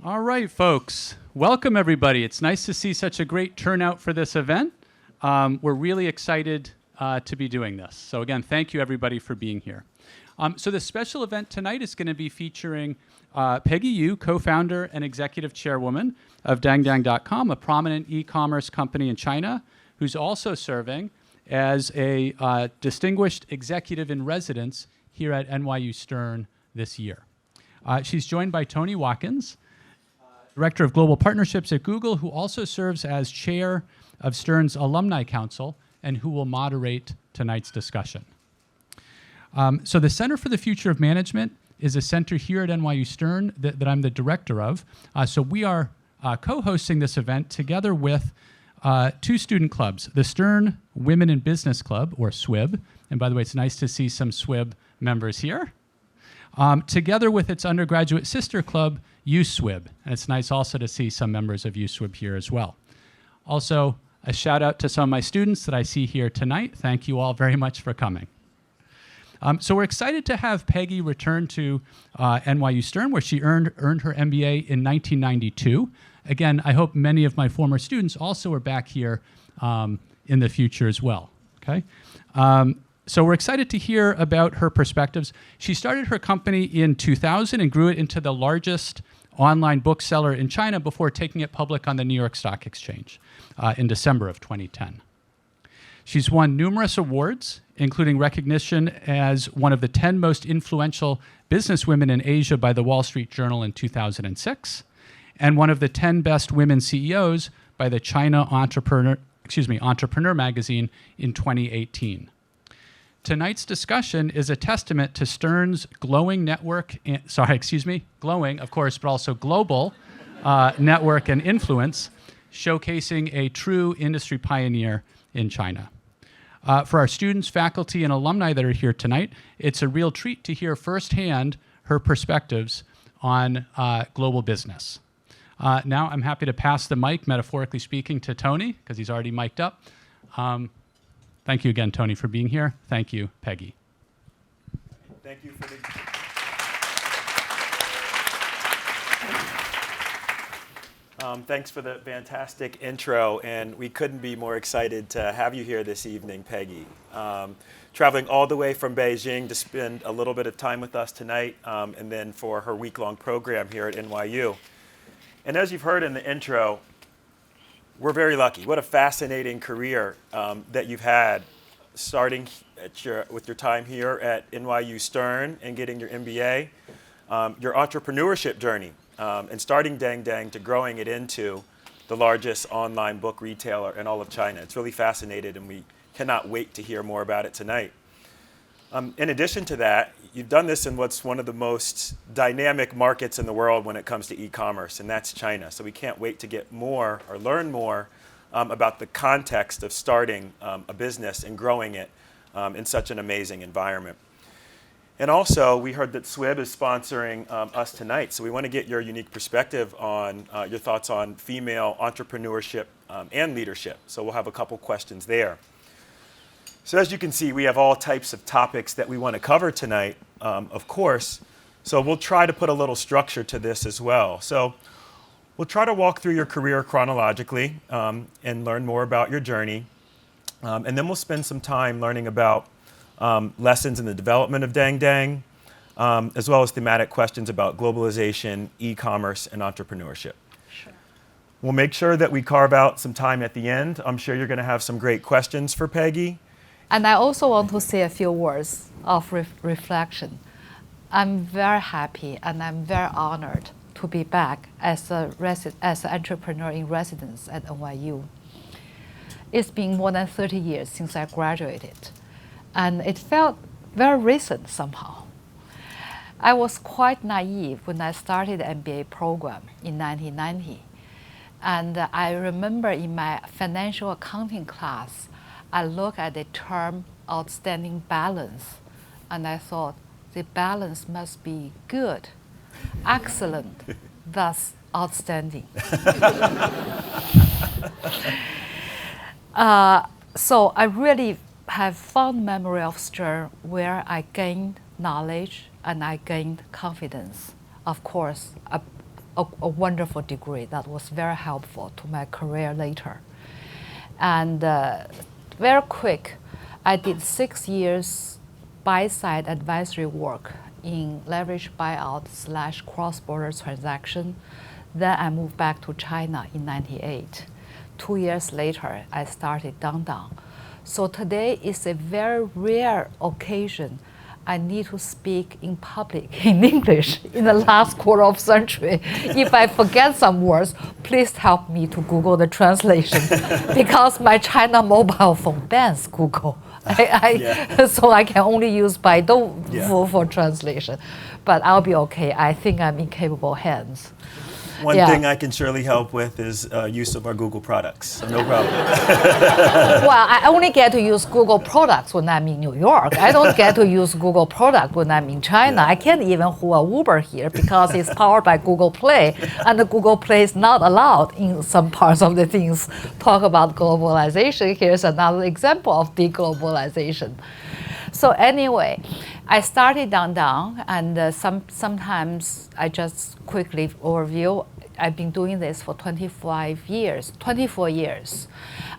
All right, folks. Welcome, everybody. It's nice to see such a great turnout for this event. We're really excited to be doing this. So again, thank you, everybody, for being here. So the special event tonight is going to be featuring Peggy Yu, co-founder and executive chairwoman of DangDang.com, a prominent e-commerce company in China, who's also serving as a distinguished executive in residence here at NYU Stern this year. She's joined by Tony Watkins, Director of Global Partnerships at Google, who also serves as chair of Stern's Alumni Council and who will moderate tonight's discussion. So the Center for the Future of Management is a center here at NYU Stern that I'm the director of. So we are co-hosting this event together with two student clubs, the Stern Women in Business Club, or SWIB, and by the way, it's nice to see some SWIB members here, together with its undergraduate sister club, USWIB, and it's nice also to see some members of USWIB here as well. Also, a shout out to some of my students that I see here tonight. Thank you all very much for coming. So we're excited to have Peggy return to NYU Stern, where she earned her MBA in 1992. Again, I hope many of my former students also are back here in the future as well. Okay. So we're excited to hear about her perspectives. She started her company in 2000 and grew it into the largest online bookseller in China before taking it public on the New York Stock Exchange in December of 2010. She's won numerous awards, including recognition as one of the 10 most influential businesswomen in Asia by the Wall Street Journal in 2006, and one of the 10 best women CEOs by the China Entrepreneur magazine in 2018. Tonight's discussion is a testament to Stern's glowing, of course, but also global network and influence, showcasing a true industry pioneer in China. For our students, faculty, and alumni that are here tonight, it's a real treat to hear firsthand her perspectives on global business. Now I'm happy to pass the mic, metaphorically speaking, to Tony, because he's already mic'd up. Thank you again, Tony, for being here. Thank you, Peggy. Thank you for thanks for the fantastic intro, and we couldn't be more excited to have you here this evening, Peggy. Traveling all the way from Beijing to spend a little bit of time with us tonight, and then for her week-long program here at NYU. And as you've heard in the intro, we're very lucky. What a fascinating career that you've had, starting with your time here at NYU Stern and getting your MBA, your entrepreneurship journey, and starting DangDang to growing it into the largest online book retailer in all of China. It's really fascinating, and we cannot wait to hear more about it tonight. In addition to that, you've done this in what's one of the most dynamic markets in the world when it comes to e-commerce, and that's China. So we can't wait to get more or learn more about the context of starting a business and growing it in such an amazing environment. And also, we heard that SWIB is sponsoring us tonight, so we want to get your unique perspective on your thoughts on female entrepreneurship and leadership. So we'll have a couple questions there. So as you can see, we have all types of topics that we want to cover tonight, of course. So we'll try to put a little structure to this as well. So we'll try to walk through your career chronologically and learn more about your journey. And then we'll spend some time learning about lessons in the development of DangDang, as well as thematic questions about globalization, e-commerce, and entrepreneurship. Sure. We'll make sure that we carve out some time at the end. I'm sure you're going to have some great questions for Peggy. And I also want to say a few words of reflection. I'm very happy and I'm very honored to be back as an entrepreneur in residence at NYU. It's been more than 30 years since I graduated, and it felt very recent somehow. I was quite naive when I started the MBA program in 1990. And I remember in my financial accounting class, I looked at the term outstanding balance, and I thought the balance must be good, excellent, thus outstanding. So I really have fond memory of Stern, where I gained knowledge and I gained confidence. Of course, a wonderful degree that was very helpful to my career later. And very quick, I did 6 years buy-side advisory work in leverage buyout / cross-border transaction. Then I moved back to China in '98. 2 years later, I started Dangdang. So today is a very rare occasion I need to speak in public in English in the last quarter of century. If I forget some words, please help me to Google the translation because my China mobile phone bans Google. So I can only use Baidu for translation. But I'll be okay. I think I'm in capable hands. One thing I can surely help with is use of our Google products, so no problem. Well, I only get to use Google products when I'm in New York. I don't get to use Google product when I'm in China. I can't even haul Uber here because it's powered by Google Play, and the Google Play is not allowed in some parts of the things. Talk about globalization. Here's another example of deglobalization. So anyway, I started Dangdang, and sometimes I just quickly overview. I've been doing this for 24 years.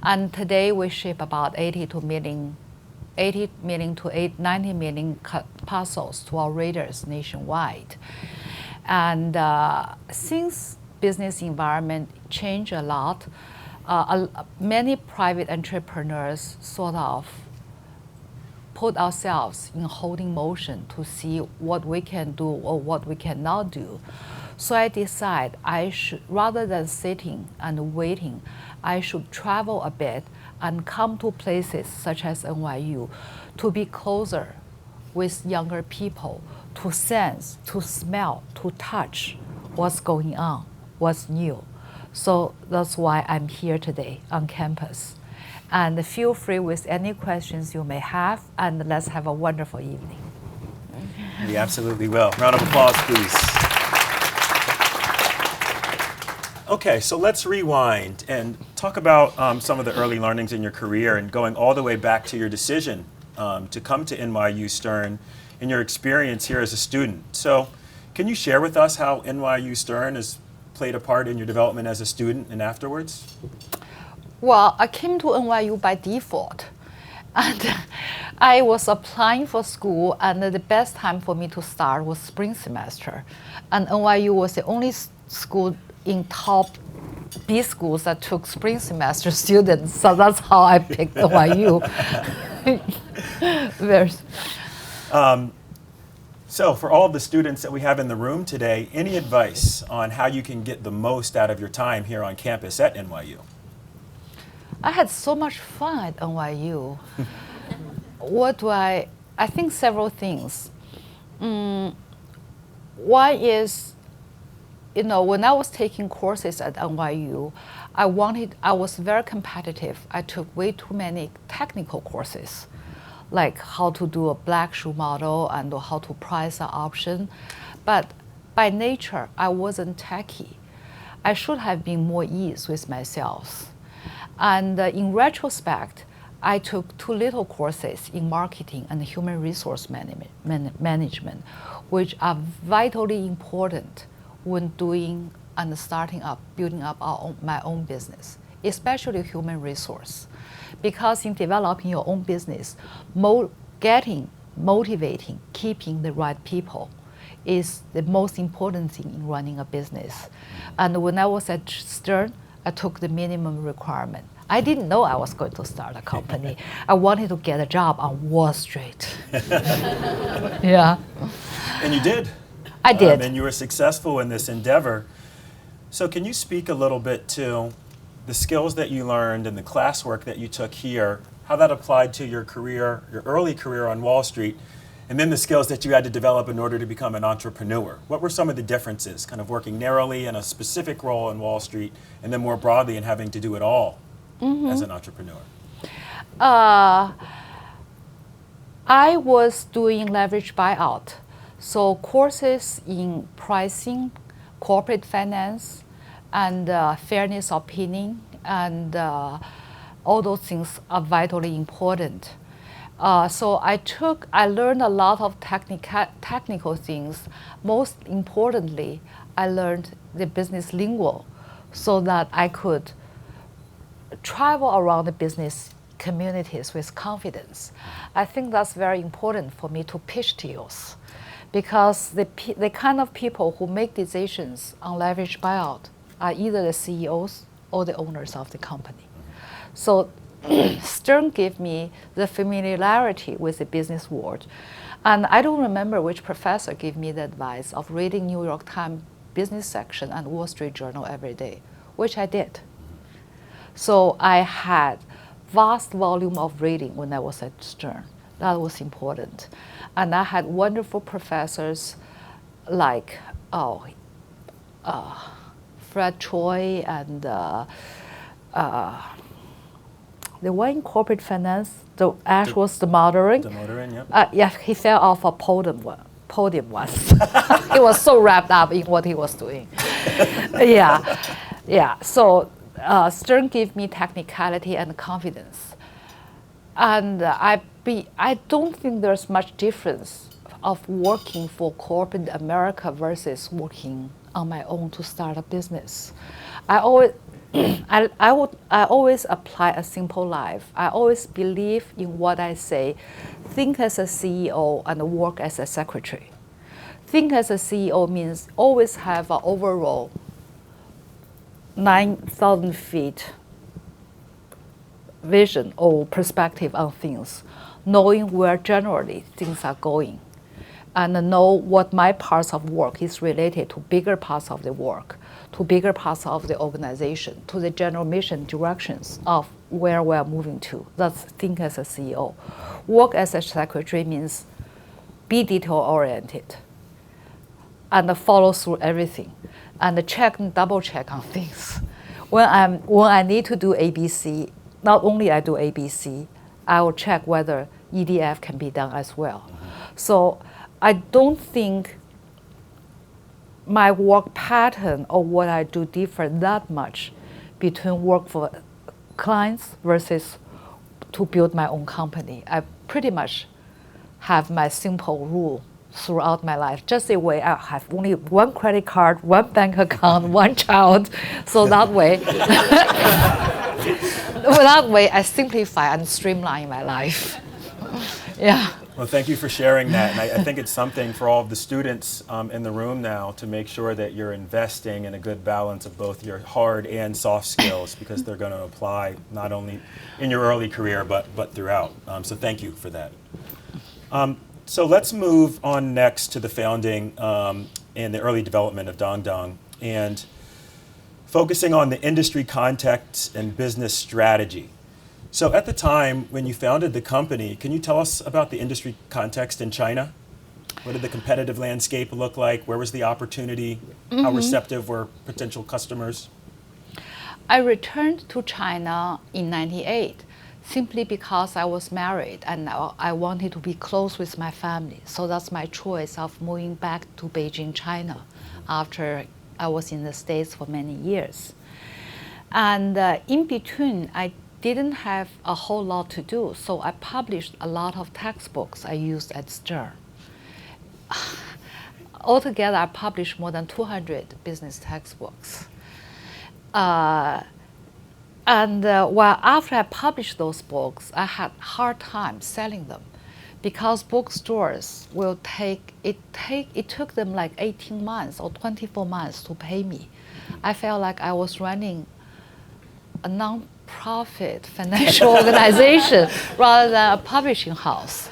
And today we ship about 80 million to 90 million parcels to our readers nationwide. And since business environment changed a lot, many private entrepreneurs sort of put ourselves in holding motion to see what we can do or what we cannot do. So I decided I should, rather than sitting and waiting, I should travel a bit and come to places such as NYU to be closer with younger people, to sense, to smell, to touch what's going on, what's new. So that's why I'm here today on campus. And feel free with any questions you may have, and let's have a wonderful evening. We absolutely will. Round of applause, please. Okay, so let's rewind and talk about some of the early learnings in your career and going all the way back to your decision to come to NYU Stern and your experience here as a student. So can you share with us how NYU Stern has played a part in your development as a student and afterwards? Well, I came to NYU by default. And I was applying for school, and the best time for me to start was spring semester. And NYU was the only school in top B schools that took spring semester students. So that's how I picked NYU. So for all of the students that we have in the room today, any advice on how you can get the most out of your time here on campus at NYU? I had so much fun at NYU. I think several things. One is, when I was taking courses at NYU, I was very competitive. I took way too many technical courses, like how to do a black shoe model and how to price an option. But by nature, I wasn't techie. I should have been more ease with myself. And in retrospect, I took too little courses in marketing and human resource management, which are vitally important when doing and starting up, building up my own business, especially human resource. Because in developing your own business, motivating, keeping the right people is the most important thing in running a business. And when I was at Stern, I took the minimum requirement. I didn't know I was going to start a company. I wanted to get a job on Wall Street. Yeah. And you did. I did. And you were successful in this endeavor. So can you speak a little bit to the skills that you learned and the classwork that you took here, how that applied to your career, your early career on Wall Street, and then the skills that you had to develop in order to become an entrepreneur? What were some of the differences, kind of working narrowly in a specific role on Wall Street, and then more broadly in having to do it all as an entrepreneur? I was doing leverage buyout. So courses in pricing, corporate finance, and fairness opinion, and all those things are vitally important. So I learned a lot of technical things. Most importantly, I learned the business lingo so that I could travel around the business communities with confidence. I think that's very important for me to pitch deals, because the kind of people who make decisions on leverage buyout are either the CEOs or the owners of the company. So Stern gave me the familiarity with the business world. And I don't remember which professor gave me the advice of reading New York Times business section and Wall Street Journal every day, which I did. So I had vast volume of reading when I was at Stern. That was important. And I had wonderful professors like Fred Choi and the one in corporate finance, Ash was the mothering. The motoring, yep. Yeah, he fell off a podium once. He was so wrapped up in what he was doing. Yeah. So Stern gave me technicality and confidence. And I don't think there's much difference of working for corporate America versus working on my own to start a business. I always apply a simple life. I always believe in what I say. Think as a CEO and work as a secretary. Think as a CEO means always have an overall 9,000 feet vision or perspective on things, knowing where generally things are going, and know what my parts of work is related to bigger parts of the work, to bigger parts of the organization, to the general mission directions of where we are moving to. That's think as a CEO. Work as a secretary means be detail-oriented and follow through everything and check and double check on things. When I need to do ABC, not only I do ABC, I will check whether EDF can be done as well. So I don't think my work pattern or what I do differ that much between work for clients versus to build my own company. I pretty much have my simple rule throughout my life, just the way I have only one credit card, one bank account, one child. So that way, I simplify and streamline my life. Yeah. Well, thank you for sharing that. And I think it's something for all of the students in the room now to make sure that you're investing in a good balance of both your hard and soft skills, because they're going to apply not only in your early career, but throughout. So thank you for that. So let's move on next to the founding and the early development of Dangdang, and focusing on the industry context and business strategy. So at the time when you founded the company, can you tell us about the industry context in China? What did the competitive landscape look like? Where was the opportunity? How receptive were potential customers? I returned to China in '98 simply because I was married and I wanted to be close with my family. So that's my choice of moving back to Beijing, China, after I was in the States for many years. And in between, I didn't have a whole lot to do, so I published a lot of textbooks I used at Stern. Altogether, I published more than 200 business textbooks. While after I published those books, I had hard time selling them, because bookstores will it took them like 18 months or 24 months to pay me. I felt like I was running a non-profit financial organization rather than a publishing house.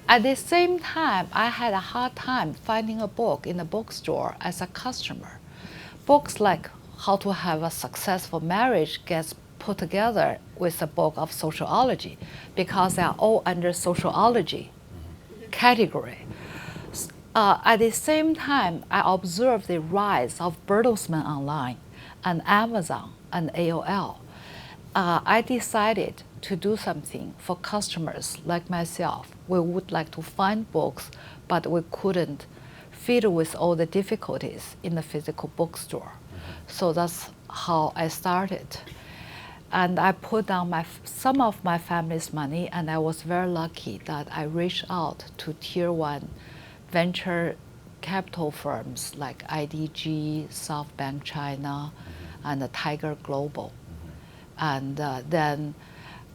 At the same time, I had a hard time finding a book in a bookstore as a customer. Books like How to Have a Successful Marriage gets put together with a book of sociology, because they are all under sociology category. At the same time, I observed the rise of Bertelsmann Online and Amazon and AOL. I decided to do something for customers like myself. We would like to find books, but we couldn't fit with all the difficulties in the physical bookstore. So that's how I started. And I put down some of my family's money, and I was very lucky that I reached out to Tier 1 venture capital firms like IDG, SoftBank China, and Tiger Global. And then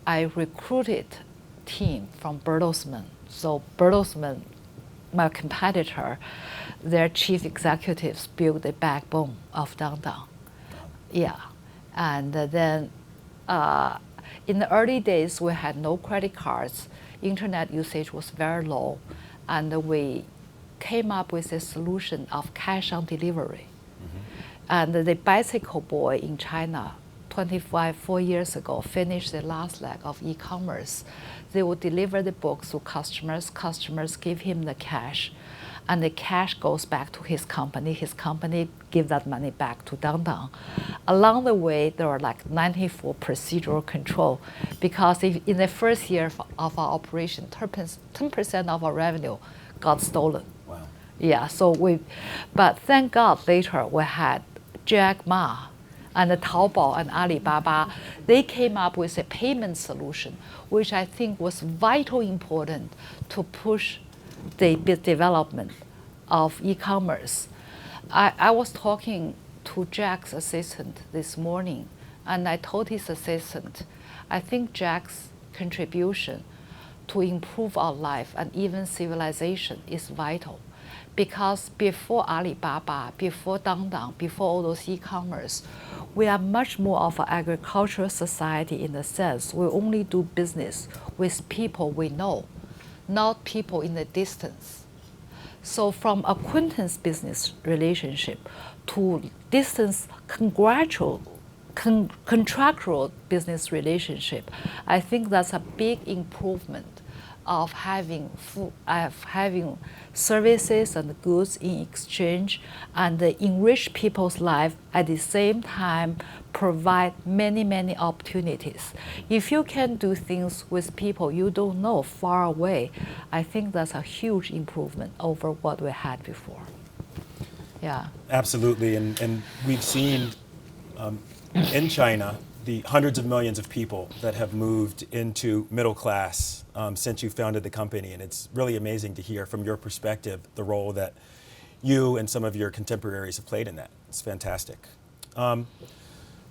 I recruited team from Bertelsmann. So Bertelsmann, my competitor, their chief executives built the backbone of downtown. Yeah, and then in the early days, we had no credit cards. Internet usage was very low, and we came up with a solution of cash on delivery. And the bicycle boy in China, 4 years ago, finished the last leg of e-commerce. They would deliver the books to customers. Customers give him the cash, and the cash goes back to his company. His company give that money back to downtown. Along the way, there were like 94 procedural control, because if in the first year of our operation, 10% of our revenue got stolen. Wow. Yeah, but thank God later we had Jack Ma and Taobao and Alibaba. They came up with a payment solution, which I think was vital important to push the development of e-commerce. I was talking to Jack's assistant this morning, and I told his assistant, I think Jack's contribution to improve our life and even civilization is vital. Because before Alibaba, before Dangdang, before all those e-commerce, we are much more of an agricultural society in the sense we only do business with people we know, not people in the distance. So from acquaintance business relationship to distance contractual business relationship, I think that's a big improvement of having services and goods in exchange and enrich people's life, at the same time provide many, many opportunities. If you can do things with people you don't know far away, I think that's a huge improvement over what we had before. Yeah. Absolutely, and we've seen in China the hundreds of millions of people that have moved into middle class since you founded the company, and it's really amazing to hear from your perspective the role that you and some of your contemporaries have played in that. It's fantastic.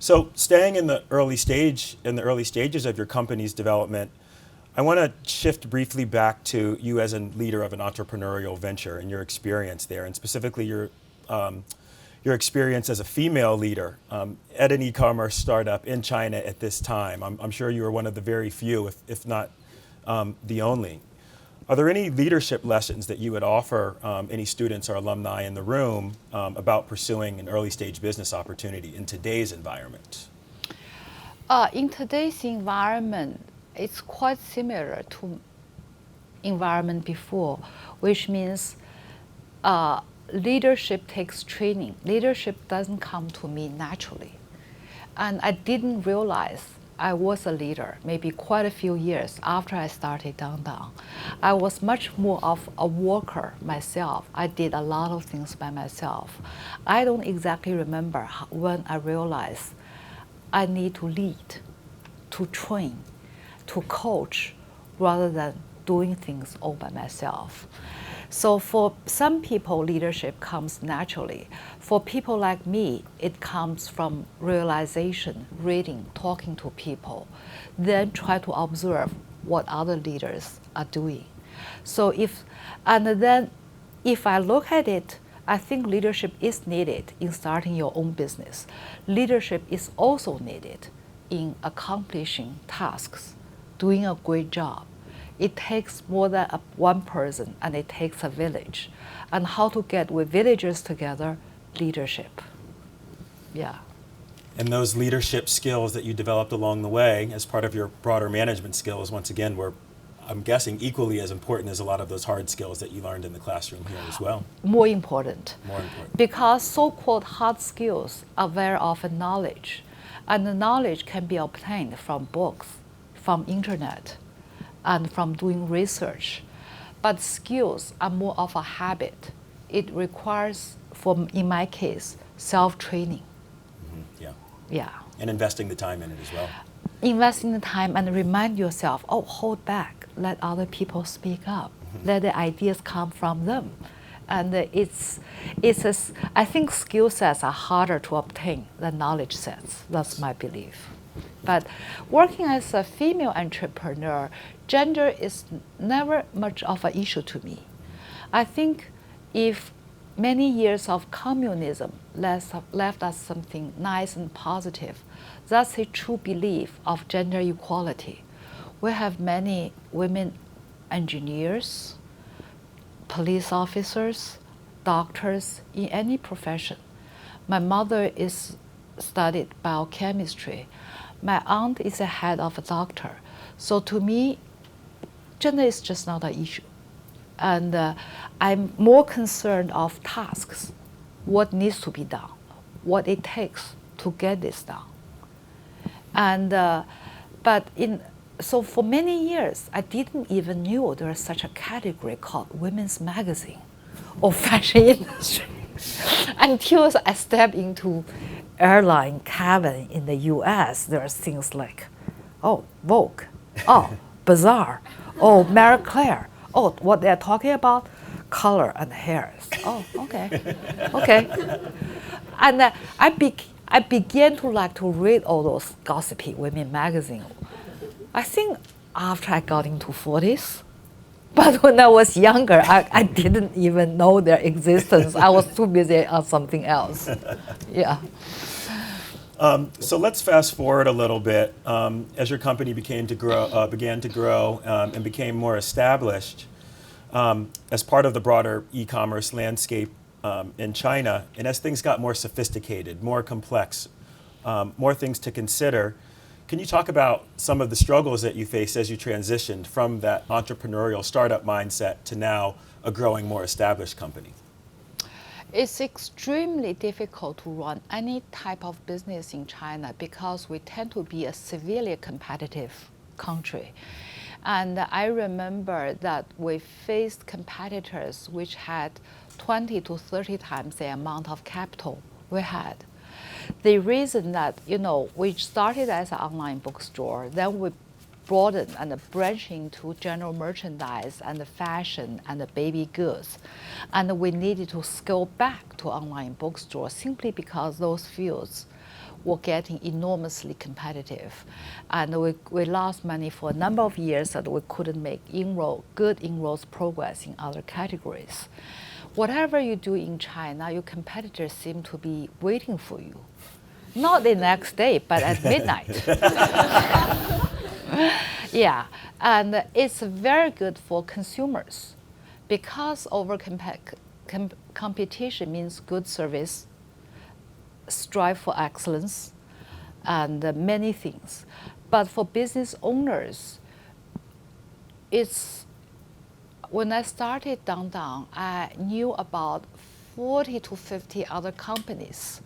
So staying in the early stages of your company's development, I want to shift briefly back to you as a leader of an entrepreneurial venture and your experience there, and specifically your experience as a female leader at an e-commerce startup in China at this time. I'm sure you were one of the very few, if not the only. Are there any leadership lessons that you would offer any students or alumni in the room about pursuing an early stage business opportunity in today's environment? In today's environment, it's quite similar to environment before, which means leadership takes training. Leadership doesn't come to me naturally. And I didn't realize I was a leader maybe quite a few years after I started Downtown. I was much more of a worker myself. I did a lot of things by myself. I don't exactly remember when I realized I need to lead, to train, to coach, rather than doing things all by myself. So for some people, leadership comes naturally. For people like me, it comes from realization, reading, talking to people, then try to observe what other leaders are doing. So if I look at it, I think leadership is needed in starting your own business. Leadership is also needed in accomplishing tasks, doing a great job. It takes more than one person, and it takes a village. And how to get with villagers together, leadership. Yeah. And those leadership skills that you developed along the way as part of your broader management skills, once again, were, I'm guessing, equally as important as a lot of those hard skills that you learned in the classroom here as well. More important. More important. Because so-called hard skills are very often knowledge. And the knowledge can be obtained from books, from internet, and from doing research. But skills are more of a habit. It requires, in my case, self-training. Mm-hmm. Yeah. Yeah. And investing the time in it as well. Investing the time and remind yourself, hold back. Let other people speak up. Mm-hmm. Let the ideas come from them. And I think skill sets are harder to obtain than knowledge sets. That's my belief. But working as a female entrepreneur, gender is never much of an issue to me. I think if many years of communism left us something nice and positive, that's a true belief of gender equality. We have many women engineers, police officers, doctors in any profession. My mother studied biochemistry. My aunt is a head of a doctor. So to me, gender is just not an issue. And I'm more concerned of tasks, what needs to be done, what it takes to get this done. And so for many years, I didn't even know there was such a category called women's magazine or fashion industry until I stepped into airline cabin in the US. There are things like, oh, Vogue, oh, Bazaar, oh, Marie Claire, oh, what they're talking about, color and hairs. Oh, okay, okay. And I began to like to read all those gossipy women magazines. I think after I got into 40s, but when I was younger, I didn't even know their existence. I was too busy on something else. Yeah. So let's fast forward a little bit. As your company began to grow and became more established, as part of the broader e-commerce landscape in China, and as things got more sophisticated, more complex, more things to consider, can you talk about some of the struggles that you faced as you transitioned from that entrepreneurial startup mindset to now a growing, more established company? It's extremely difficult to run any type of business in China because we tend to be a severely competitive country. And I remember that we faced competitors which had 20 to 30 times the amount of capital we had. The reason that, we started as an online bookstore, then we broadened and branched into general merchandise and fashion and baby goods. And we needed to scale back to online bookstore simply because those fields were getting enormously competitive. And we lost money for a number of years that we couldn't make good inroads progress in other categories. Whatever you do in China, your competitors seem to be waiting for you. Not the next day, but at midnight. Yeah, and it's very good for consumers because competition means good service, strive for excellence, and many things. But for business owners, when I started Dangdang, I knew about 40 to 50 other companies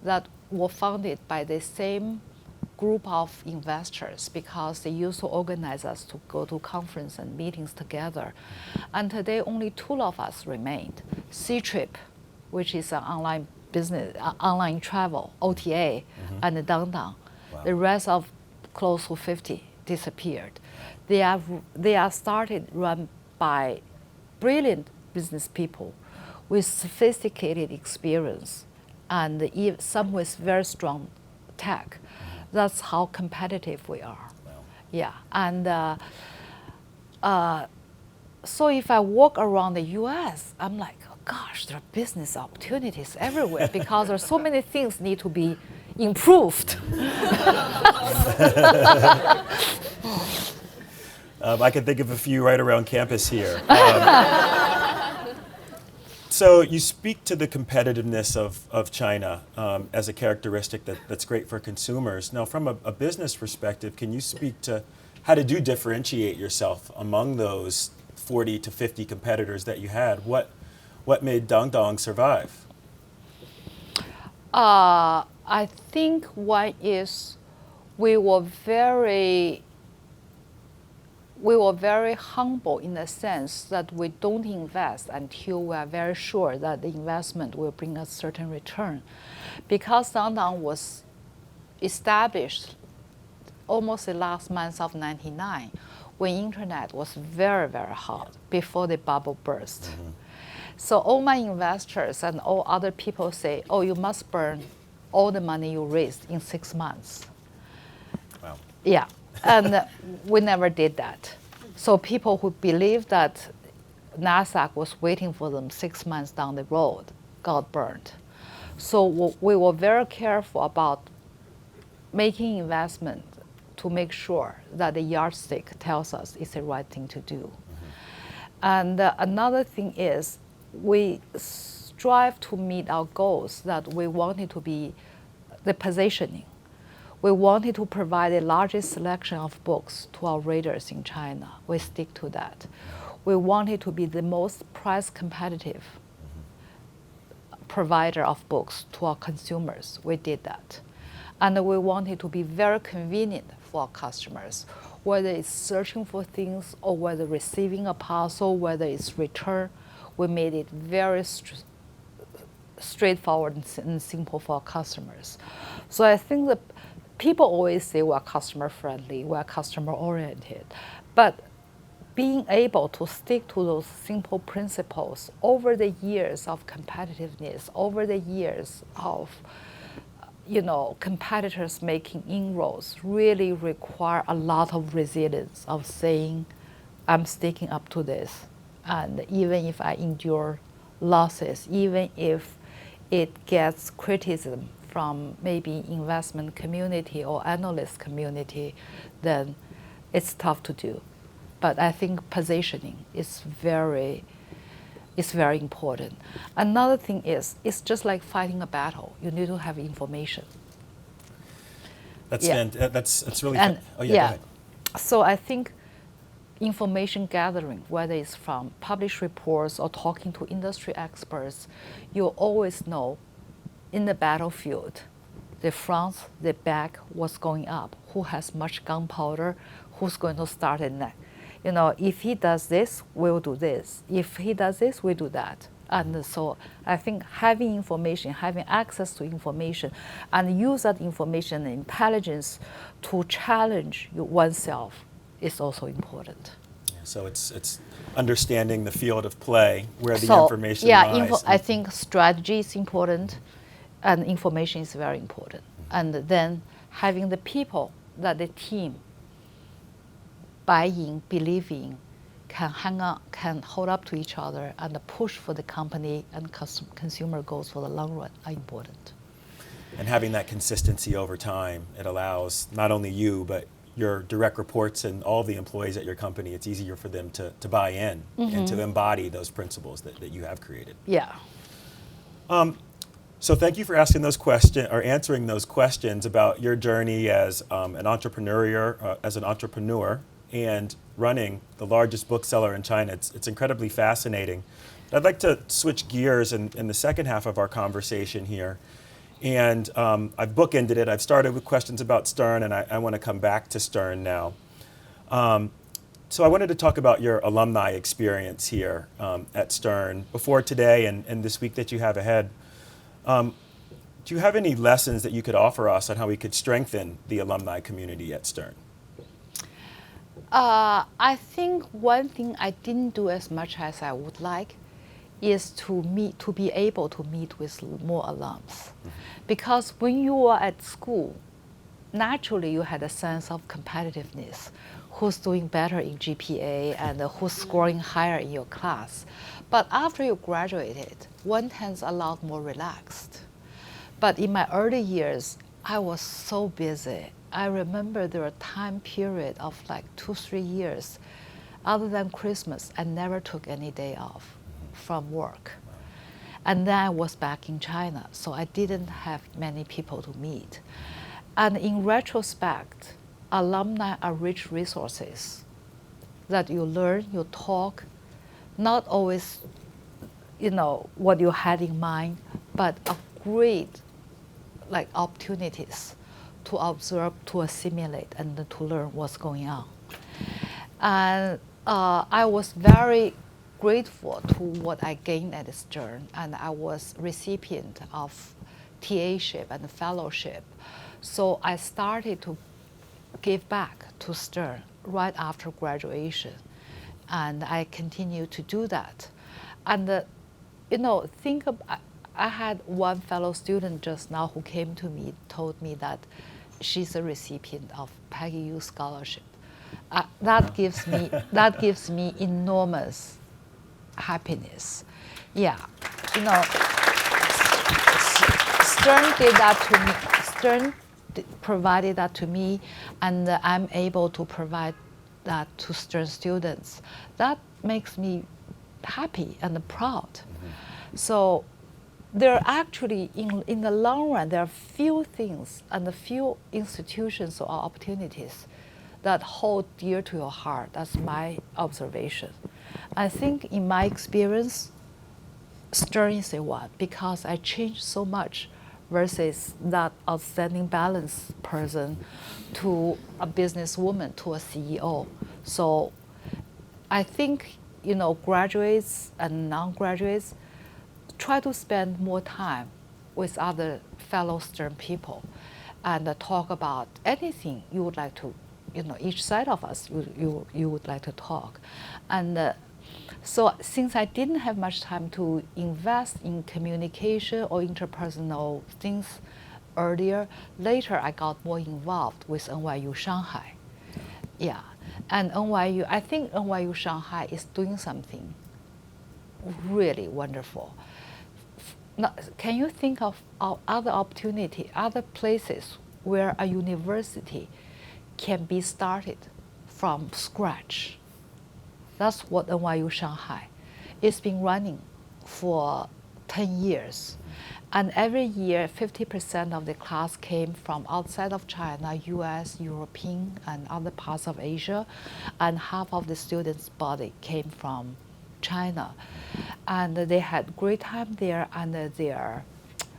that were founded by the same group of investors because they used to organize us to go to conference and meetings together. And today only 2 of us remained. C-Trip, which is an online business, online travel, OTA, and Dangdang. Wow. The rest of close to 50 disappeared. They are started run by brilliant business people with sophisticated experience and some with very strong tech. That's how competitive we are. Wow. Yeah, and so if I walk around the US, I'm like, oh gosh, there are business opportunities everywhere because there's so many things need to be improved. I can think of a few right around campus here. So you speak to the competitiveness of China as a characteristic that's great for consumers. Now, from a business perspective, can you speak to how did you differentiate yourself among those 40 to 50 competitors that you had? What made Dangdang survive? I think one is we were very humble in the sense that we don't invest until we are very sure that the investment will bring us certain return. Because Dangdang was established almost the last month of '99, when internet was very, very hot, before the bubble burst. So all my investors and all other people say, oh, you must burn all the money you raised in 6 months. Wow. Yeah, and we never did that. So people who believed that NASDAQ was waiting for them 6 months down the road got burned. So we were very careful about making investment to make sure that the yardstick tells us it's the right thing to do. And another thing is we strive to meet our goals that we wanted to be the positioning. We wanted to provide the largest selection of books to our readers in China. We stick to that. We wanted to be the most price competitive provider of books to our consumers. We did that. And we wanted to be very convenient for our customers, whether it's searching for things or whether receiving a parcel, whether it's return. We made it very straightforward and simple for our customers. So I think that people always say we're customer friendly, we're customer oriented, but being able to stick to those simple principles over the years of competitiveness, over the years of competitors making inroads really require a lot of resilience of saying, I'm sticking up to this. And even if I endure losses, even if it gets criticism from maybe investment community or analyst community, then it's tough to do. But I think positioning is very important. Another thing is, it's just like fighting a battle. You need to have information. That's that's really and, oh yeah, go ahead. So I think information gathering, whether it's from published reports or talking to industry experts, you always know in the battlefield, the front, the back, what's going up, who has much gunpowder, who's going to start it next. If he does this, we'll do this. If he does this, we do that. And so I think having information, having access to information, and use that information and intelligence to challenge oneself is also important. So it's understanding the field of play where the information lies. I think strategy is important, and information is very important. And then having the people, that the team buy in, believe in, can hang on, can hold up to each other, and push for the company and consumer goals for the long run are important. And having that consistency over time, it allows not only you, but your direct reports and all the employees at your company, it's easier for them to buy in and to embody those principles that you have created. Yeah. So thank you for asking those questions or answering those questions about your journey as an entrepreneur, and running the largest bookseller in China. It's incredibly fascinating. I'd like to switch gears in the second half of our conversation here. And I've bookended it. I've started with questions about Stern, and I want to come back to Stern now. So I wanted to talk about your alumni experience here at Stern before today and this week that you have ahead. Do you have any lessons that you could offer us on how we could strengthen the alumni community at Stern? I think one thing I didn't do as much as I would like is to be able to meet with more alums. Because when you were at school, naturally you had a sense of competitiveness. Who's doing better in GPA and who's scoring higher in your class. But after you graduated, one tends a lot more relaxed. But in my early years, I was so busy. I remember there were a time period of like 2-3 years. Other than Christmas, I never took any day off from work. And then I was back in China, so I didn't have many people to meet. And in retrospect, alumni are rich resources that you learn, you talk, not always, what you had in mind, but a great, opportunities to observe, to assimilate, and to learn what's going on. And I was very grateful to what I gained at Stern, and I was recipient of TA-ship and fellowship. So I started to give back to Stern right after graduation, and I continue to do that. And think of, I had one fellow student just now who came to me, told me that she's a recipient of Peggy Yu scholarship. That gives me enormous happiness. Yeah, Stern did that to me. Stern provided that to me, and I'm able to provide that to Stern students. That makes me happy and proud. So there are actually, in the long run, there are few things and a few institutions or opportunities that hold dear to your heart. That's my observation. I think in my experience, Stern is the one, because I changed so much versus that outstanding balance person to a businesswoman to a CEO. So I think, graduates and non-graduates try to spend more time with other fellow Stern people and talk about anything you would like to, each side of us, you would like to talk. And so since I didn't have much time to invest in communication or interpersonal things earlier, later I got more involved with NYU Shanghai. Yeah, and I think NYU Shanghai is doing something really wonderful. Now, can you think of other opportunity, other places where a university can be started from scratch? That's what NYU Shanghai. It's been running for 10 years. And every year, 50% of the class came from outside of China, US, European, and other parts of Asia. And half of the students' body came from China. And they had great time there. And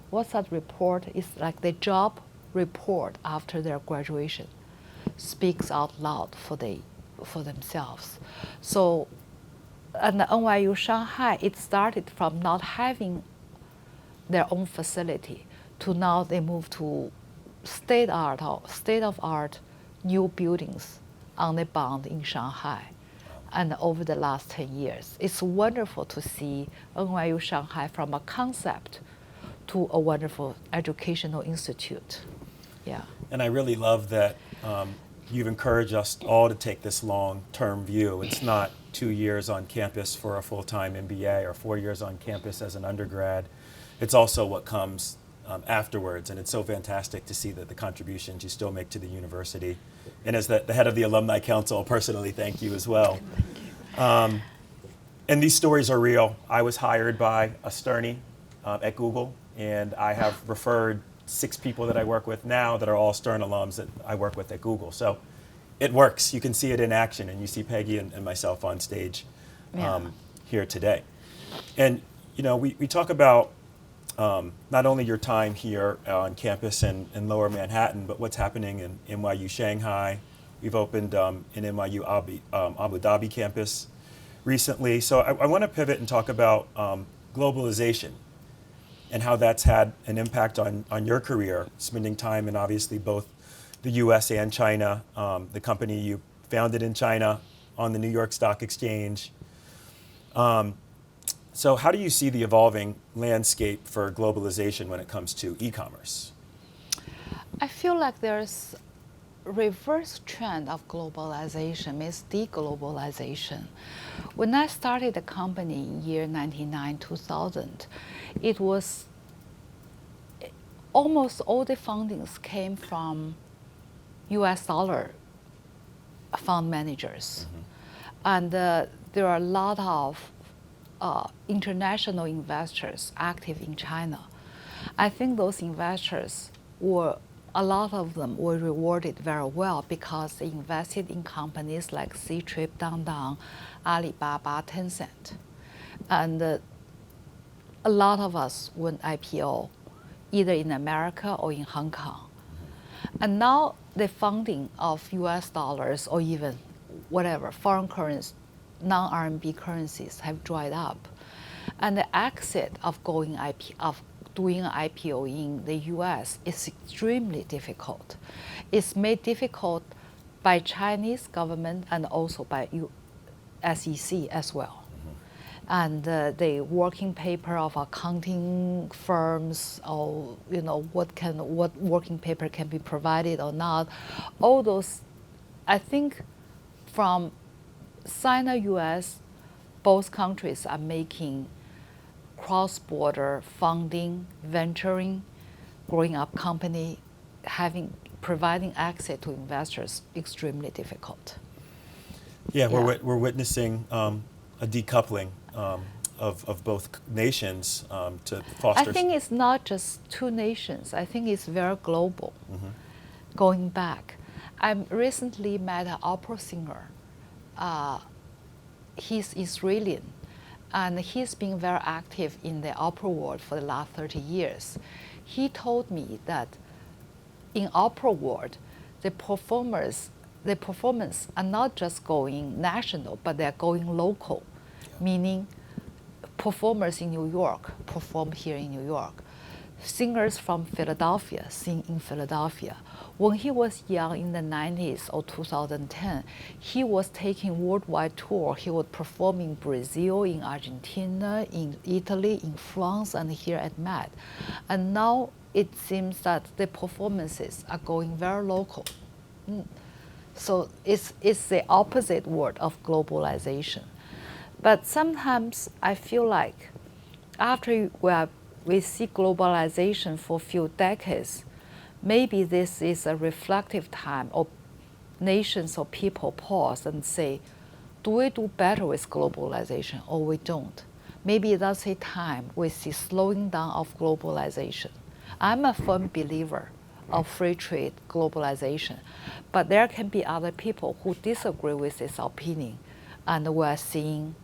what's that report? It's like the job report after their graduation speaks out loud for themselves. So, and the NYU Shanghai, it started from not having their own facility to now they move to state-of-art new buildings on the Bund in Shanghai. And over the last 10 years, it's wonderful to see NYU Shanghai from a concept to a wonderful educational institute. Yeah. And I really love that you've encouraged us all to take this long-term view. It's not 2 years on campus for a full-time MBA or 4 years on campus as an undergrad. It's also what comes afterwards, and it's so fantastic to see that the contributions you still make to the university. And as the head of the Alumni Council, personally, thank you as well. And these stories are real. I was hired by a Sternie at Google, and I have referred 6 people that I work with now that are all Stern alums that I work with at Google. So it works. You can see it in action, and you see Peggy and myself on stage here today. And we talk about not only your time here on campus in Lower Manhattan, but what's happening in NYU Shanghai. We've opened an NYU Abu Dhabi campus recently. So I want to pivot and talk about globalization and how that's had an impact on your career, spending time in obviously both the US and China, the company you founded in China on the New York Stock Exchange. So how do you see the evolving landscape for globalization when it comes to e-commerce? I feel like there's a reverse trend of globalization, means deglobalization. When I started the company in year 99, 2000, it was almost all the fundings came from US dollar fund managers. And there are a lot of international investors active in China. I think those investors a lot of them were rewarded very well because they invested in companies like Ctrip, Dangdang, Alibaba, Tencent. And a lot of us went IPO, either in America or in Hong Kong. And now the funding of US dollars or even whatever, foreign currencies, non-RMB currencies have dried up. And the exit of doing an IPO in the US is extremely difficult. It's made difficult by Chinese government and also by SEC as well. and the working paper of accounting firms, or what working paper can be provided or not. All those, I think, from China, U.S., both countries are making cross-border funding, venturing, growing up company, providing access to investors extremely difficult. Yeah, we're witnessing a decoupling of both nations to foster. I think it's not just two nations. I think it's very global. Going back, I recently met an opera singer. He's Israeli, and he's been very active in the opera world for the last 30 years. He told me that in opera world, the performance are not just going national, but they're going local, meaning performers in New York perform here in New York. Singers from Philadelphia sing in Philadelphia. When he was young in the 90s or 2010, he was taking worldwide tour. He would perform in Brazil, in Argentina, in Italy, in France, and here at Met. And now it seems that the performances are going very local. So it's the opposite word of globalization. But sometimes I feel like after we see globalization for a few decades, maybe this is a reflective time, or nations or people pause and say, do we do better with globalization or we don't? Maybe that's a time we see slowing down of globalization. I'm a firm believer of free trade globalization, but there can be other people who disagree with this opinion, and we're seeing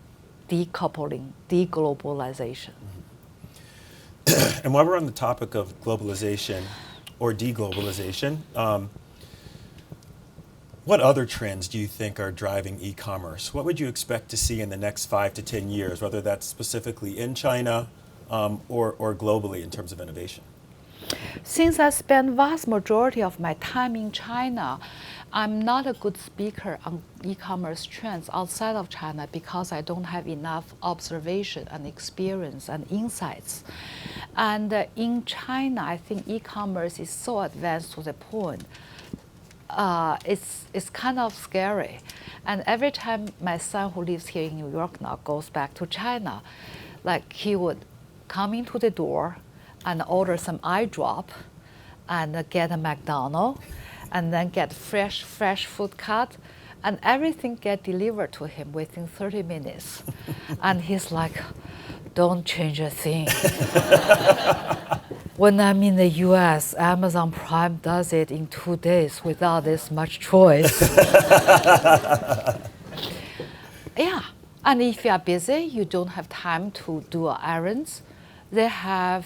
decoupling, deglobalization. And while we're on the topic of globalization or deglobalization, what other trends do you think are driving e-commerce? What would you expect to see in the next 5 to 10 years, whether that's specifically in China or globally in terms of innovation? Since I spent vast majority of my time in China, I'm not a good speaker on e-commerce trends outside of China because I don't have enough observation and experience and insights. And in China, I think e-commerce is so advanced to the point, it's kind of scary. And every time my son, who lives here in New York now, goes back to China, like he would come into the door and order some eye drop and get a McDonald's and then get fresh food cut, and everything get delivered to him within 30 minutes. And he's like, don't change a thing. When I'm in the US, Amazon Prime does it in 2 days without this much choice. Yeah, and if you are busy, you don't have time to do errands, they have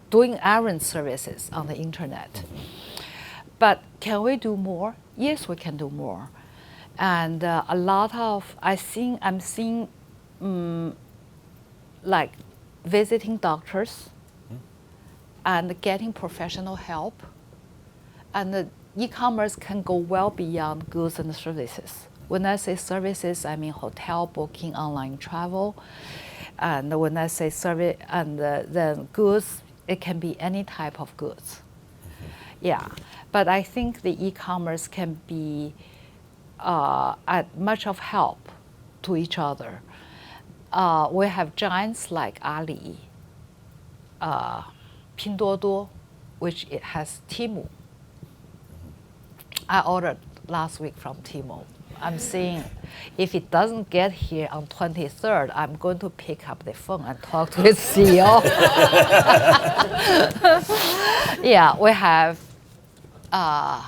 doing errand services on the internet. But can we do more? Yes, we can do more. And a lot of, I'm seeing like visiting doctors and getting professional help. And the e-commerce can go well beyond goods and services. When I say services, I mean hotel booking, online travel. And when I say service and then goods, it can be any type of goods. Yeah, but I think the e-commerce can be at much of help to each other. We have giants like Ali, Pinduoduo, which it has Temu. I ordered last week from Temu. I'm saying, if it doesn't get here on 23rd, I'm going to pick up the phone and talk to its CEO. Yeah, we have, how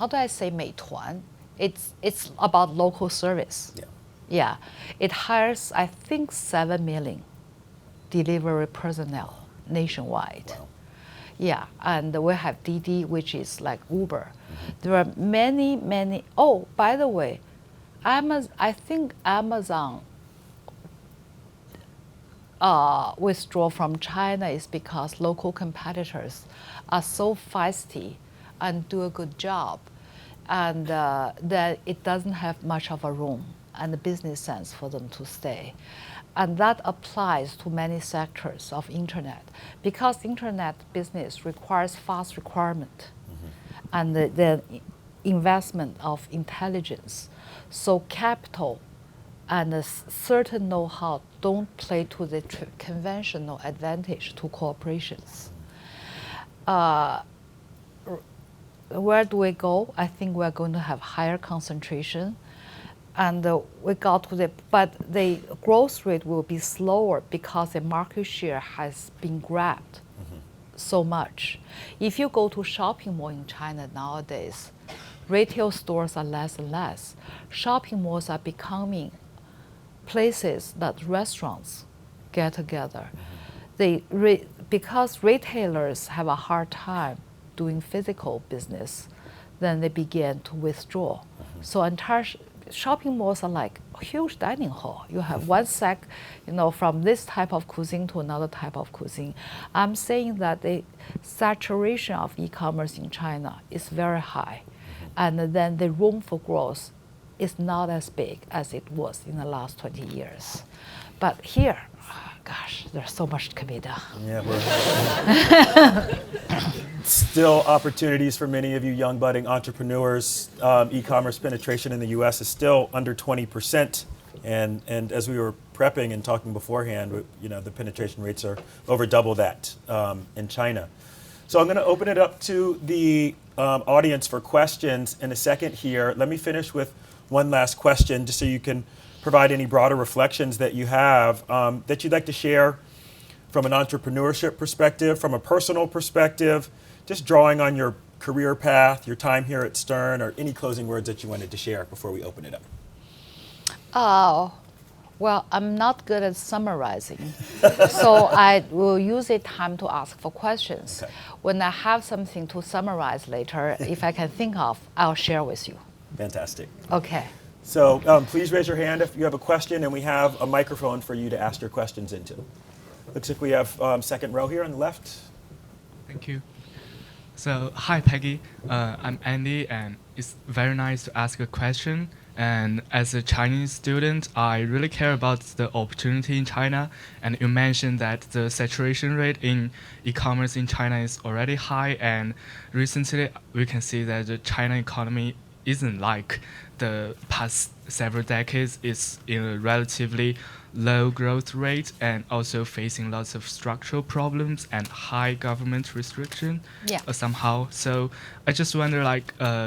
do I say Meituan? It's about local service. Yeah. Yeah, it hires, I think, 7 million delivery personnel nationwide. Wow. Yeah, and we have Didi, which is like Uber. There are many. Oh, by the way, I think Amazon withdraw from China is because local competitors are so feisty and do a good job. and that it doesn't have much of a room and the business sense for them to stay. And that applies to many sectors of internet, because internet business requires fast requirement and the investment of intelligence. So capital and a certain know-how don't play to the conventional advantage to corporations. Where do we go? I think we're going to have higher concentration. And we got to but the growth rate will be slower because the market share has been grabbed so much. If you go to shopping mall in China nowadays, retail stores are less and less. Shopping malls are becoming places that restaurants get together. Because retailers have a hard time doing physical business, then they begin to withdraw. So entire shopping malls are like a huge dining hall. You have one from this type of cuisine to another type of cuisine. I'm saying that the saturation of e-commerce in China is very high, and then the room for growth is not as big as it was in the last 20 years. But here, gosh, there's so much to be done. Yeah, still opportunities for many of you young budding entrepreneurs. E-commerce penetration in the U.S. is still under 20%, and as we were prepping and talking beforehand, the penetration rates are over double that in China. So I'm going to open it up to the audience for questions in a second here. Let me finish with one last question, just so you can provide any broader reflections that you have that you'd like to share from an entrepreneurship perspective, from a personal perspective, just drawing on your career path, your time here at Stern, or any closing words that you wanted to share before we open it up. Well, I'm not good at summarizing, so I will use the time to ask for questions. Okay. When I have something to summarize later, if I can think of, I'll share with you. Fantastic. Okay. So please raise your hand if you have a question, and we have a microphone for you to ask your questions into. Looks like we have second row here on the left. Thank you. So, hi Peggy, I'm Andy, and it's very nice to ask a question. And as a Chinese student, I really care about the opportunity in China. And you mentioned that the saturation rate in e-commerce in China is already high. And recently, we can see that the China economy isn't like the past several decades. It's in a relatively low growth rate and also facing lots of structural problems and high government restriction somehow. So I just wonder,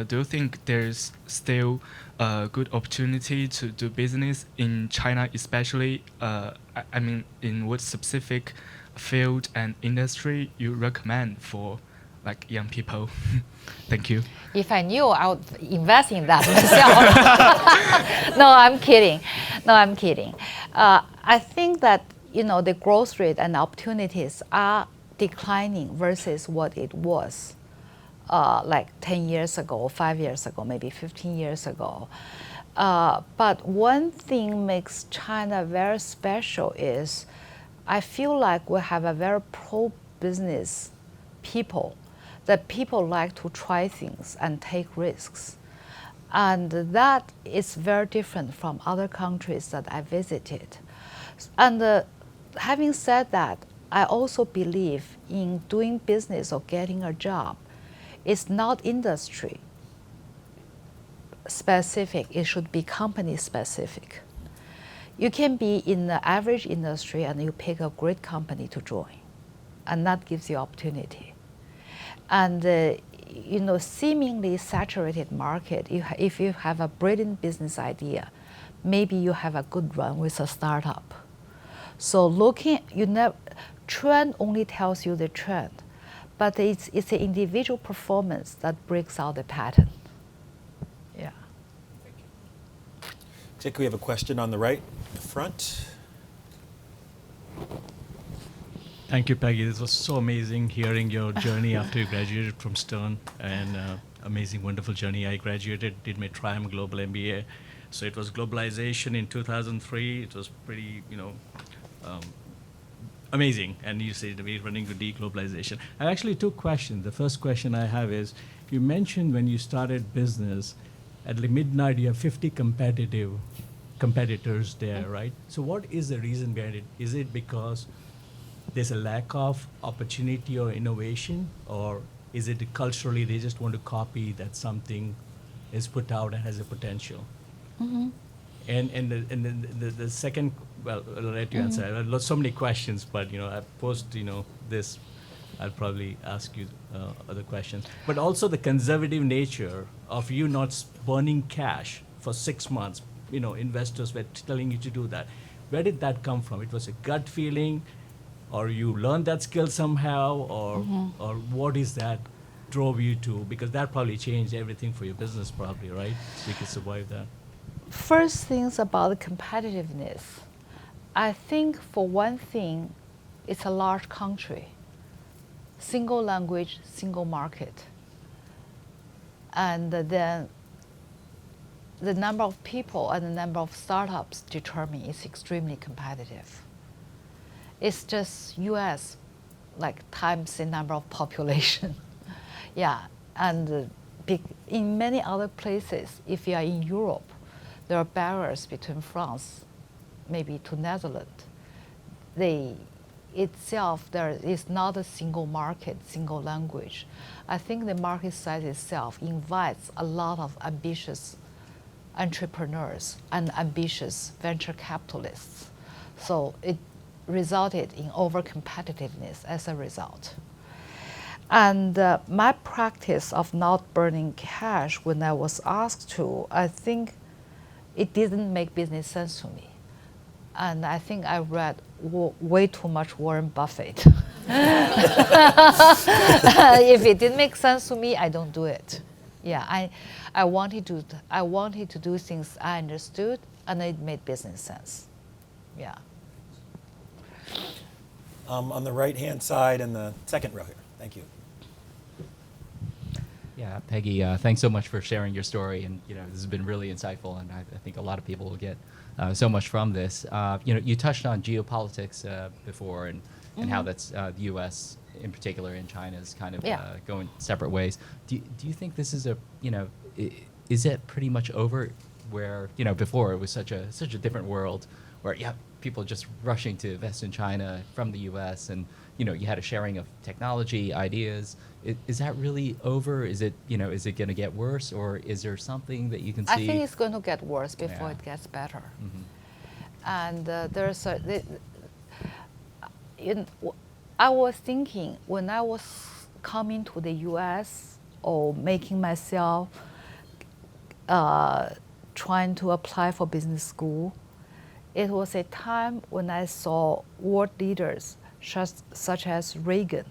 do you think there's still a good opportunity to do business in China, especially, in what specific field and industry you recommend for young people? Thank you. If I knew, I would invest in that myself. No, I'm kidding. I think that the growth rate and opportunities are declining versus what it was 10 years ago, 5 years ago, maybe 15 years ago. But one thing makes China very special is I feel like we have a very pro-business people, that people like to try things and take risks. And that is very different from other countries that I visited. And having said that, I also believe in doing business or getting a job. It's not industry specific, it should be company specific. You can be in the average industry and you pick a great company to join, and that gives you opportunity. And seemingly saturated market, if you have a brilliant business idea, maybe you have a good run with a startup. So trend only tells you the trend, but it's the individual performance that breaks out the pattern. Yeah. Thank you. I think we have a question on the right, in the front. Thank you, Peggy. This was so amazing hearing your journey after you graduated from Stern, and amazing, wonderful journey. I graduated, did my Triumph Global MBA. So it was globalization in 2003. It was pretty, amazing. And you say we're running to deglobalization. I have actually two questions. The first question I have is, you mentioned when you started business, at the midnight you have 50 competitors there, right? So what is the reason behind it? Is it because there's a lack of opportunity or innovation, or is it culturally they just want to copy that something is put out and has a potential? And the second, well, I'll let you answer. I've got so many questions, but I post this, I'll probably ask you other questions. But also the conservative nature of you not burning cash for 6 months. Investors were telling you to do that. Where did that come from? It was a gut feeling, or you learned that skill somehow, or what is that drove you to? Because that probably changed everything for your business, probably, right? So you could survive that. First things about competitiveness. I think for one thing, it's a large country. Single language, single market. And then the number of people and the number of startups determine it's extremely competitive. It's just US, like times the number of population. Yeah, and in many other places, if you are in Europe, there are barriers between France, maybe to Netherlands. There is not a single market, single language. I think the market size itself invites a lot of ambitious entrepreneurs and ambitious venture capitalists. So it resulted in over-competitiveness as a result. And my practice of not burning cash when I was asked to, I think it didn't make business sense to me. And I think I read way too much Warren Buffett. If it didn't make sense to me, I don't do it. Yeah, I wanted to do things I understood, and it made business sense. Yeah. On the right-hand side in the second row here. Thank you. Yeah, Peggy, thanks so much for sharing your story, and this has been really insightful, and I think a lot of people will get so much from this. You touched on geopolitics before, and how that's the U.S. in particular and China is kind of going separate ways. Do you think this is is it pretty much over? Where before it was such a different world, where people just rushing to invest in China from the U.S. and you had a sharing of technology, ideas. Is that really over? Is it is it going to get worse, or is there something that you can see? I think it's going to get worse before it gets better. And there's I was thinking when I was coming to the U.S. or making myself trying to apply for business school, it was a time when I saw world leaders such as Reagan,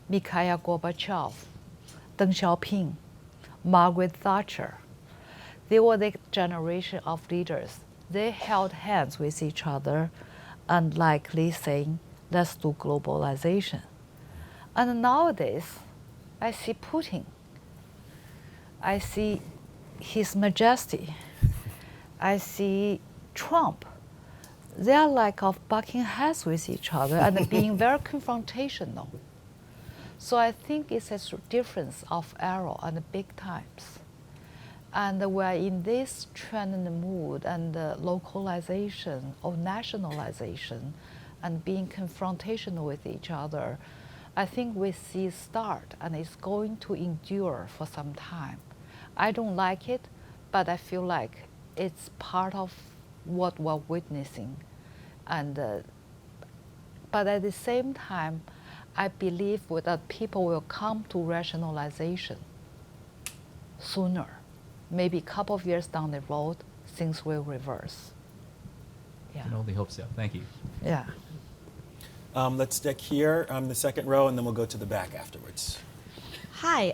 Mikhail Gorbachev, Deng Xiaoping, Margaret Thatcher. They were the generation of leaders. They held hands with each other and likely saying, let's do globalization. And nowadays, I see Putin. I see His Majesty. I see Trump. They are like of bucking heads with each other and being very confrontational. So I think it's a difference of era and big times. And we're in this trend and mood and localization or nationalization and being confrontational with each other. I think we see start, and it's going to endure for some time. I don't like it, but I feel like it's part of what we're witnessing. And but at the same time, I believe that people will come to rationalization sooner. Maybe a couple of years down the road, things will reverse. I can only hope so. Thank you. Yeah. Let's stick here on the second row, and then we'll go to the back afterwards. Hi,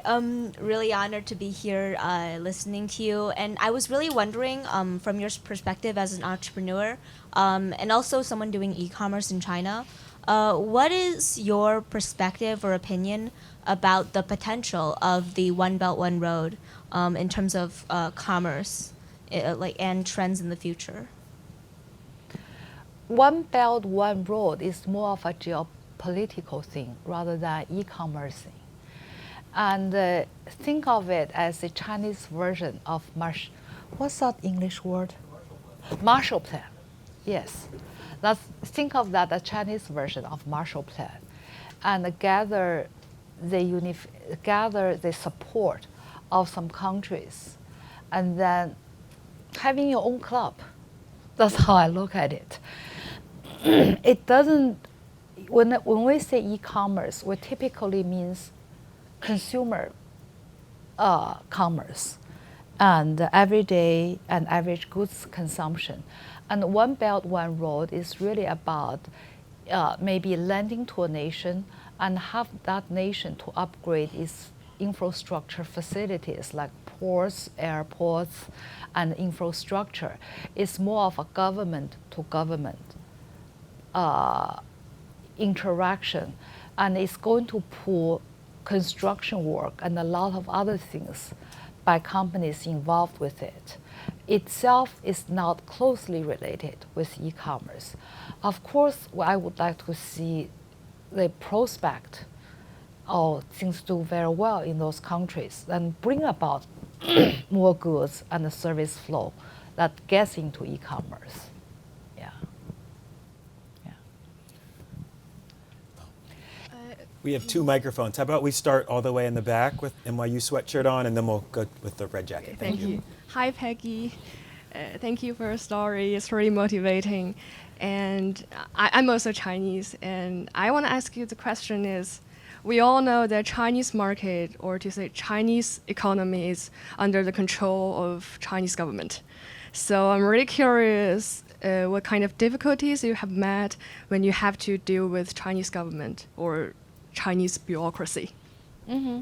really honored to be here listening to you. And I was really wondering, from your perspective as an entrepreneur, and also someone doing e-commerce in China, what is your perspective or opinion about the potential of the One Belt, One Road in terms of commerce and trends in the future? One Belt, One Road is more of a geopolitical thing rather than e-commerce thing. And think of it as a Chinese version of what's that English word? Marshall Plan. Yes. Think of that as Chinese version of Marshall Plan, and gather the support of some countries, and then having your own club. That's how I look at it. It doesn't, when we say e-commerce, we typically means consumer commerce and everyday and average goods consumption. And One Belt, One Road is really about maybe lending to a nation and have that nation to upgrade its infrastructure facilities like ports, airports, and infrastructure. It's more of a government to government interaction, and it's going to pull construction work and a lot of other things by companies involved with it. Itself is not closely related with e-commerce. Of course, I would like to see the prospect of things do very well in those countries and bring about more goods and the service flow that gets into e-commerce. Yeah. Yeah. We have two microphones. How about we start all the way in the back with NYU sweatshirt on, and then we'll go with the red jacket. Thank you. Hi, Peggy. Thank you for your story. It's really motivating. And I'm also Chinese, and I want to ask you the question is, we all know that Chinese market, or to say Chinese economy, is under the control of Chinese government. So I'm really curious what kind of difficulties you have met when you have to deal with Chinese government or Chinese bureaucracy. Mm-hmm.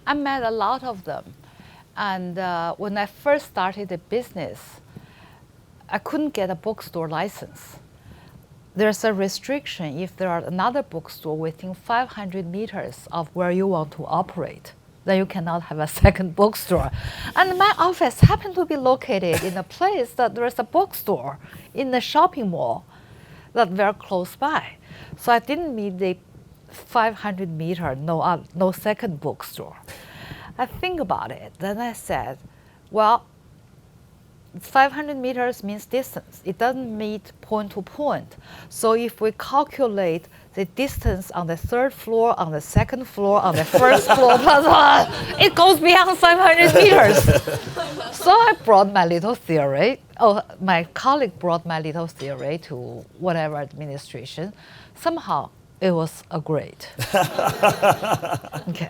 I met a lot of them. And when I first started the business, I couldn't get a bookstore license. There's a restriction if there are another bookstore within 500 meters of where you want to operate, then you cannot have a second bookstore. And my office happened to be located in a place that there's a bookstore in the shopping mall that's very close by. So I didn't meet the 500-meter, no second bookstore. I think about it, then I said, well, 500 meters means distance. It doesn't mean point to point. So if we calculate the distance on the third floor, on the second floor, on the first floor, it goes beyond 500 meters. So I brought my little theory. My colleague brought my little theory to whatever administration. Somehow it was agreed. Okay.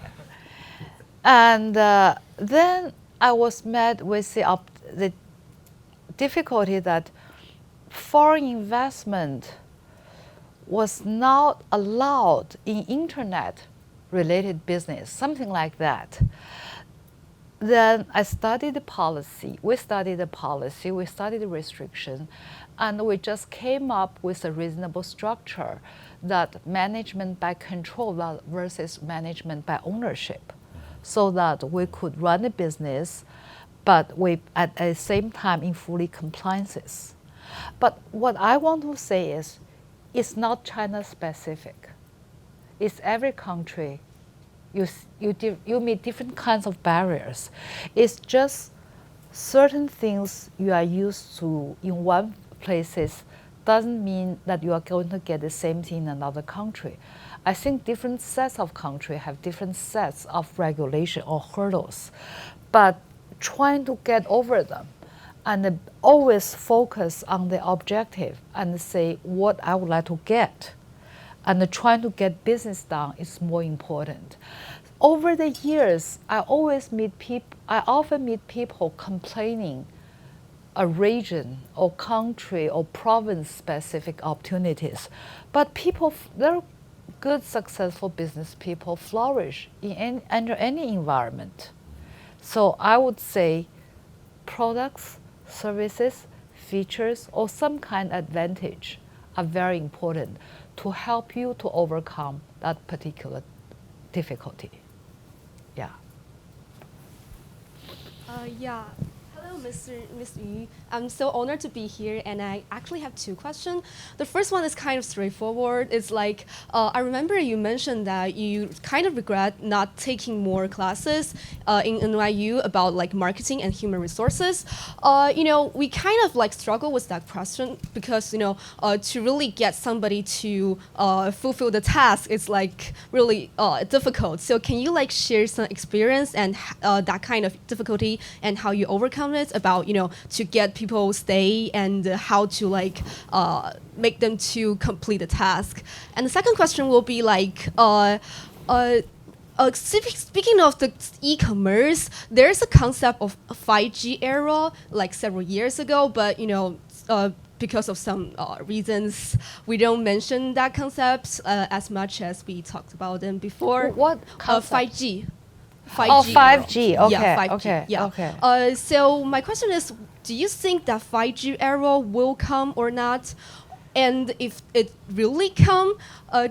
And then I was met with the difficulty that foreign investment was not allowed in internet-related business, something like that. Then I studied the policy. We studied the policy. We studied the restriction, and we just came up with a reasonable structure that management by control versus management by ownership, so that we could run a business, but we at the same time in fully compliances. But what I want to say is, it's not China specific. It's every country. You meet different kinds of barriers. It's just certain things you are used to in one places doesn't mean that you are going to get the same thing in another country. I think different sets of countries have different sets of regulation or hurdles, but trying to get over them and always focus on the objective and say what I would like to get, and trying to get business done is more important. Over the years, I often meet people complaining a region or country or province specific opportunities, but they're good, successful business people flourish under any environment. So I would say products, services, features, or some kind of advantage are very important to help you to overcome that particular difficulty. Yeah. Yeah. Hello, Hello, Ms. Yu. I'm so honored to be here, and I actually have two questions. The first one is kind of straightforward. It's like, I remember you mentioned that you kind of regret not taking more classes in NYU about like marketing and human resources. We kind of like struggle with that question because, to really get somebody to fulfill the task, it's like really difficult. So can you like share some experience and that kind of difficulty and how you overcome it about, to get people stay and how to like make them to complete the task. And the second question will be like, speaking of the e-commerce, there's a concept of a 5G era like several years ago, but because of some reasons, we don't mention that concept as much as we talked about them before. What concept? 5G. 5G. Oh, 5G. Okay. Yeah, 5G. Okay. Yeah. Okay. So my question is, do you think that 5G era will come or not? And if it really come,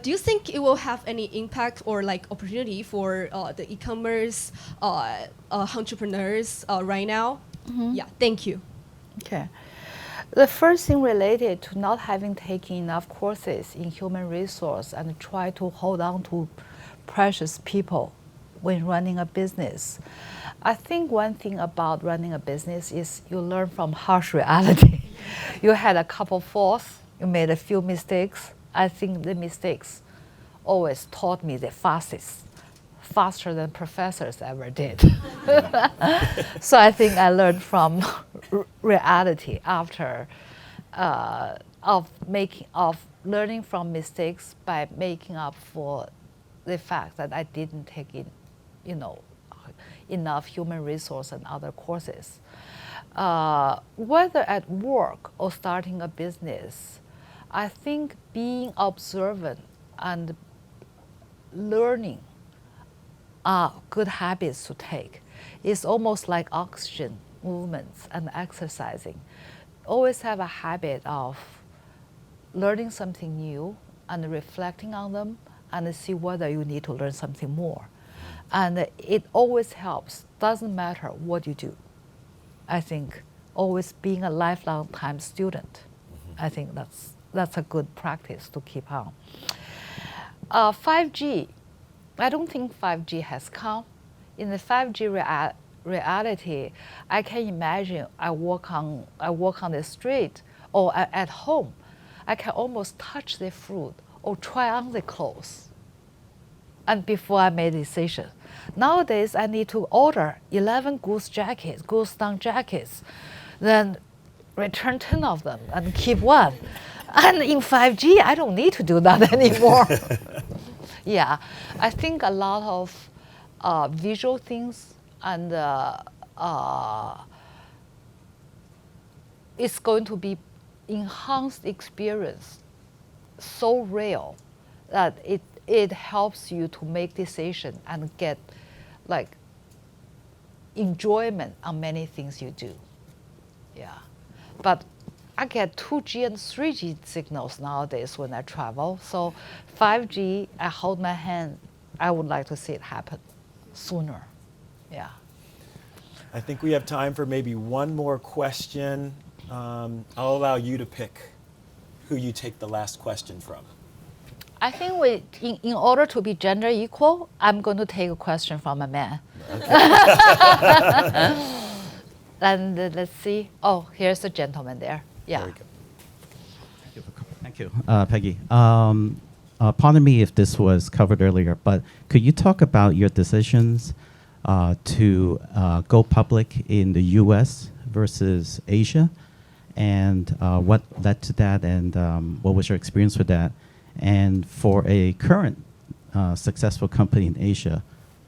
do you think it will have any impact or like opportunity for the e-commerce entrepreneurs right now? Yeah. Thank you. Okay. The first thing related to not having taken enough courses in human resource and try to hold on to precious people when running a business. I think one thing about running a business is you learn from harsh reality. You had a couple falls, you made a few mistakes. I think the mistakes always taught me the fastest, faster than professors ever did. So I think I learned from reality after of learning from mistakes by making up for the fact that I didn't take in, enough human resource and other courses. Whether at work or starting a business, I think being observant and learning are good habits to take. It's almost like oxygen movements and exercising. Always have a habit of learning something new and reflecting on them and see whether you need to learn something more. And it always helps, doesn't matter what you do. I think always being a lifelong time student, I think that's a good practice to keep on. 5G, I don't think 5G has come. In the 5G reality, I can imagine I walk on the street or at home. I can almost touch the fruit or try on the clothes. And before I made a decision. Nowadays, I need to order 11 goose down jackets, then return 10 of them and keep one. And in 5G, I don't need to do that anymore. Yeah, I think a lot of visual things and it's going to be enhanced experience so real that it helps you to make decision and get like enjoyment on many things you do. Yeah, but I get 2G and 3G signals nowadays when I travel. So 5G, I hold my hand. I would like to see it happen sooner. Yeah. I think we have time for maybe one more question. I'll allow you to pick who you take the last question from. I think in order to be gender equal, I'm going to take a question from a man. Okay. And let's see. Oh, here's a gentleman there. Yeah. There we go. Thank you, Peggy. Pardon me if this was covered earlier, but could you talk about your decisions to go public in the U.S. versus Asia, and what led to that, and what was your experience with that? And for a current successful company in Asia,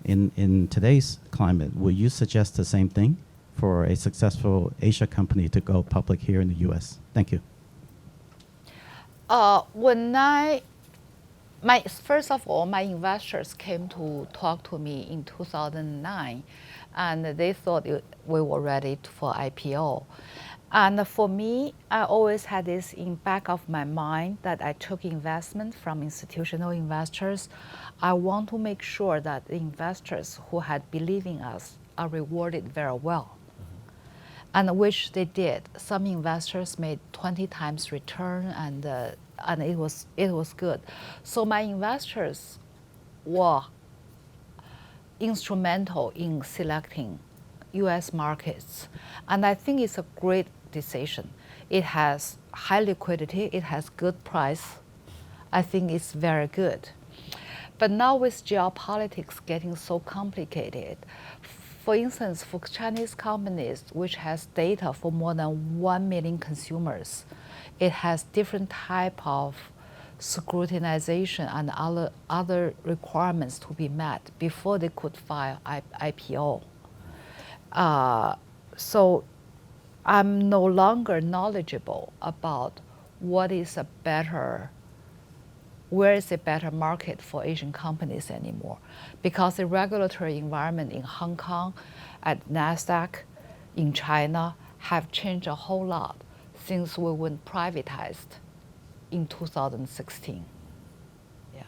in today's climate, would you suggest the same thing for a successful Asia company to go public here in the U.S.? Thank you. First of all, my investors came to talk to me in 2009, and they thought we were ready for IPO. And for me, I always had this in back of my mind that I took investment from institutional investors. I want to make sure that the investors who had believed in us are rewarded very well. and which they did. Some investors made 20 times return, and it was good. So my investors were instrumental in selecting U.S. markets, and I think it's a great decision. It has high liquidity, it has good price. I think it's very good. But now with geopolitics getting so complicated, for instance, for Chinese companies which has data for more than 1 million consumers, it has different type of scrutinization and other requirements to be met before they could file IPO. So I'm no longer knowledgeable about where is a better market for Asian companies anymore, because the regulatory environment in Hong Kong, at NASDAQ, in China have changed a whole lot since we went privatized in 2016. Yeah.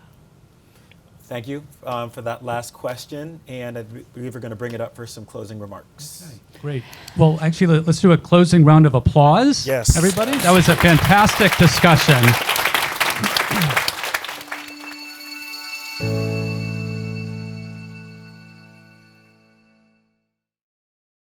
Thank you for that last question, and I believe we're going to bring it up for some closing remarks. Okay, great. Well, actually, let's do a closing round of applause. Yes. Everybody, that was a fantastic discussion.